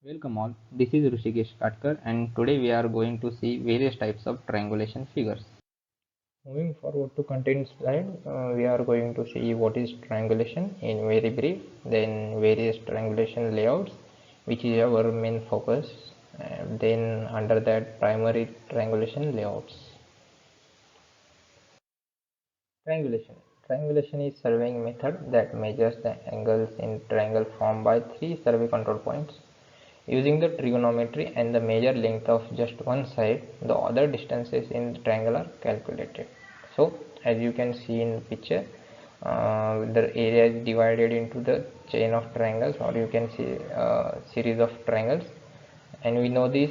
Welcome all, this is Rishikesh Katkar and today we are going to see various types of triangulation figures. Moving forward to content slide, we are going to see what is triangulation in very brief, then various triangulation layouts which is our main focus, and then under that primary triangulation layouts. Triangulation. Triangulation is surveying method that measures the angles in triangle formed by three survey control points. Using the trigonometry and the measure length of just one side, the other distances in the triangle are calculated. So, as you can see in the picture, the area is divided into the chain of triangles, or you can see a series of triangles, and we know this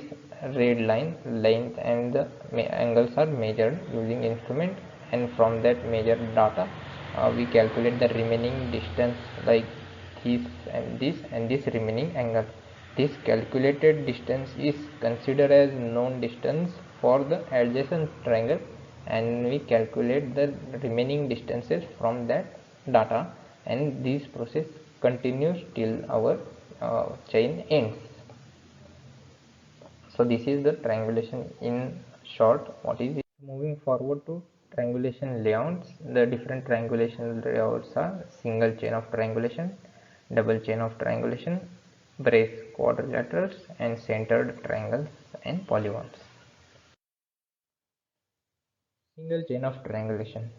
red line length and the angles are measured using instrument, and from that measured data we calculate the remaining distance like this and this remaining angle. This calculated distance is considered as known distance for the adjacent triangle, and we calculate the remaining distances from that data, and this process continues till our chain ends. So this is the triangulation in short. What is it? Moving forward to triangulation layouts, the different triangulation layouts are single chain of triangulation, double chain of triangulation, brace quadrilaterals, and centered triangles and polygons. Single chain of triangulation.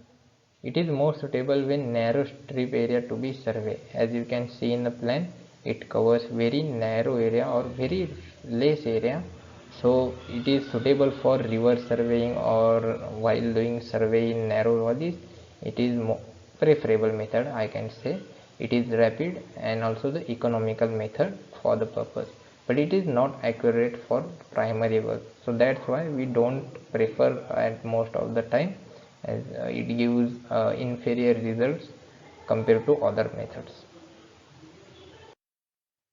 It is more suitable when narrow strip area to be surveyed. As you can see in the plan, it covers very narrow area or very less area. So it is suitable for river surveying, or while doing survey in narrow valleys. It is preferable method, I can say. It is rapid and also the economical method for the purpose, but it is not accurate for primary work, so that's why we don't prefer at most of the time, as it gives inferior results compared to other methods.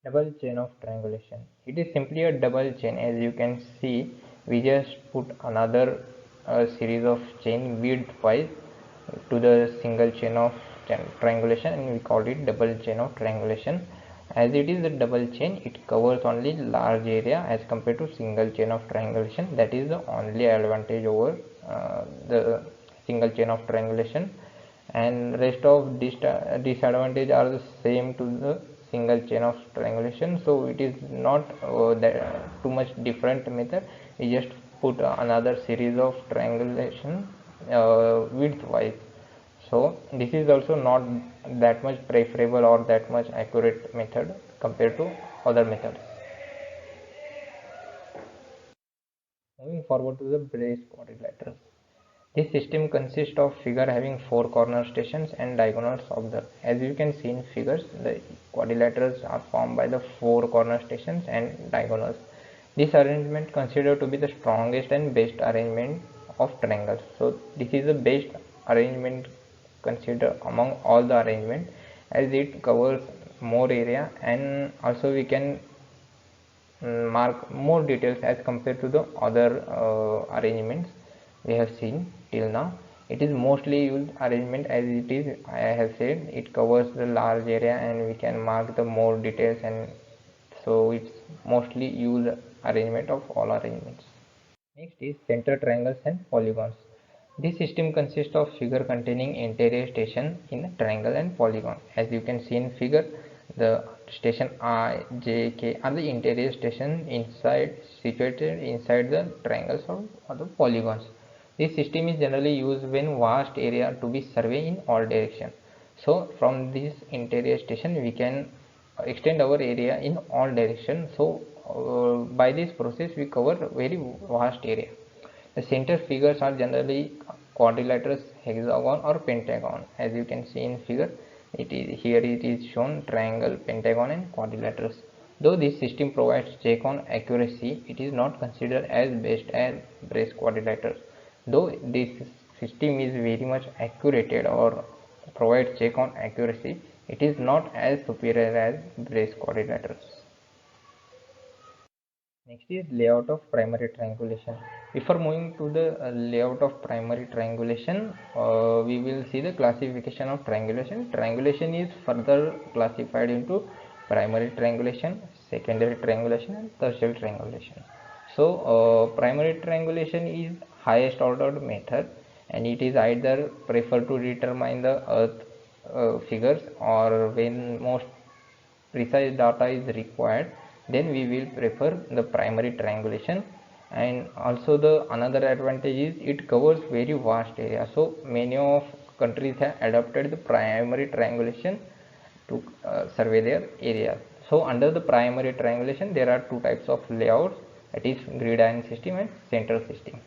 Double chain of triangulation. It is simply a double chain. As you can see, we just put another series of chain widthwise to the single chain of triangulation, and we call it double chain of triangulation. As it is a double chain, it covers only large area as compared to single chain of triangulation. That is the only advantage over the single chain of triangulation, and rest of disadvantage are the same to the single chain of triangulation. So it is not that too much different method. We just put another series of triangulation widthwise. So this is also not that much preferable or that much accurate method compared to other methods. Moving forward to the brace quadrilaterals. This system consists of figure having four corner stations and diagonals observed. As you can see in figures, the quadrilaterals are formed by the four corner stations and diagonals. This arrangement considered to be the strongest and best arrangement of triangles. So this is the best arrangement considered among all the arrangement, as it covers more area, and also we can mark more details as compared to the other arrangements we have seen till now. It is mostly used arrangement, as it is, I have said, it covers the large area and we can mark the more details, and so it's mostly used arrangement of all arrangements. Next is center triangles and polygons. This system consists of figure containing interior station in a triangle and polygon. As you can see in figure, the station I, J, K are the interior station situated inside the triangles or the polygons. This system is generally used when vast area to be surveyed in all directions. So from this interior station we can extend our area in all directions. So by this process we cover very vast area. The center figures are generally quadrilaterals, hexagon or pentagon. As you can see in figure, it is shown triangle, pentagon and quadrilaterals. Though this system provides check on accuracy, it is not considered as best as brace quadrilaterals. Though this system is very much accurate or provides check on accuracy, it is not as superior as brace quadrilaterals. Next is layout of primary triangulation. Before moving to the layout of primary triangulation, we will see the classification of triangulation. Triangulation is further classified into primary triangulation, secondary triangulation, and tertiary triangulation. So primary triangulation is highest ordered method, and it is either preferred to determine the earth figures, or when most precise data is required, then we will prefer the primary triangulation. And also the another advantage is it covers very vast area, so many of countries have adopted the primary triangulation to survey their area. So under the primary triangulation there are two types of layouts, that is gridiron system and central system.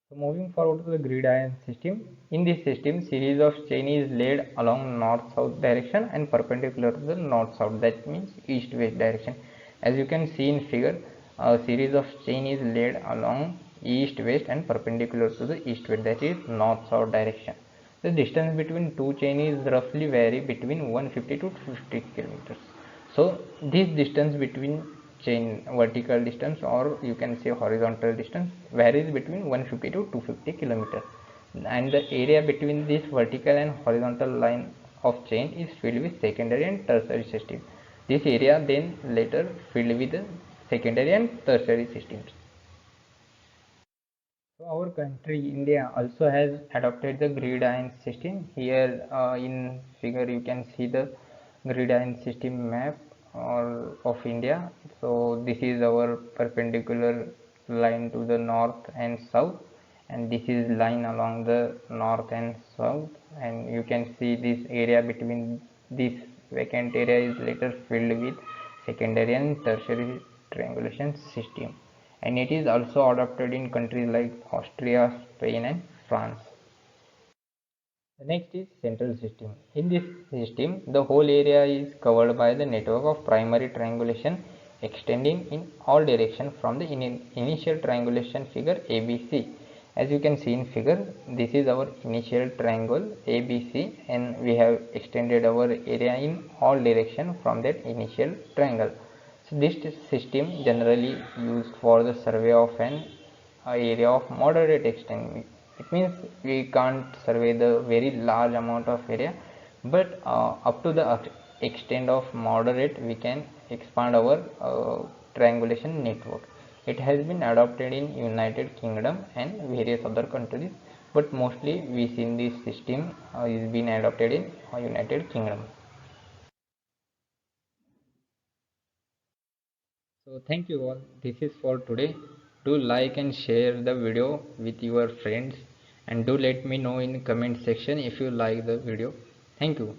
So moving forward to the gridiron system. In this system, series of chain is laid along north-south direction and perpendicular to the north-south. That means east-west direction. As you can see in figure, a series of chain is laid along east-west and perpendicular to the east-west. That is north-south direction. The distance between two chain is roughly vary between 150 to 250 kilometers. So this distance between chain, vertical distance or you can say horizontal distance, varies between 150 to 250 kilometers, and the area between this vertical and horizontal line of chain is filled with secondary and tertiary system. This area then later filled with the secondary and tertiary systems. So our country India also has adopted the gridiron system. Here in figure you can see the gridiron system map or of India. So this is our perpendicular line to the north and south, and this is line along the north and south, and you can see this area between this vacant area is later filled with secondary and tertiary triangulation system, and it is also adopted in countries like Austria, Spain, and France. The next is central system. In this system, the whole area is covered by the network of primary triangulation extending in all directions from the initial triangulation figure ABC. As you can see in figure, this is our initial triangle ABC, and we have extended our area in all directions from that initial triangle. So this system generally used for the survey of an area of moderate extent. It means we can't survey the very large amount of area, but up to the extent of moderate we can expand our triangulation network. It has been adopted in United Kingdom and various other countries, but mostly we seen this system is been adopted in United Kingdom. So thank you all. This is for today. Do like and share the video with your friends, and do let me know in the comment section if you like the video. Thank you.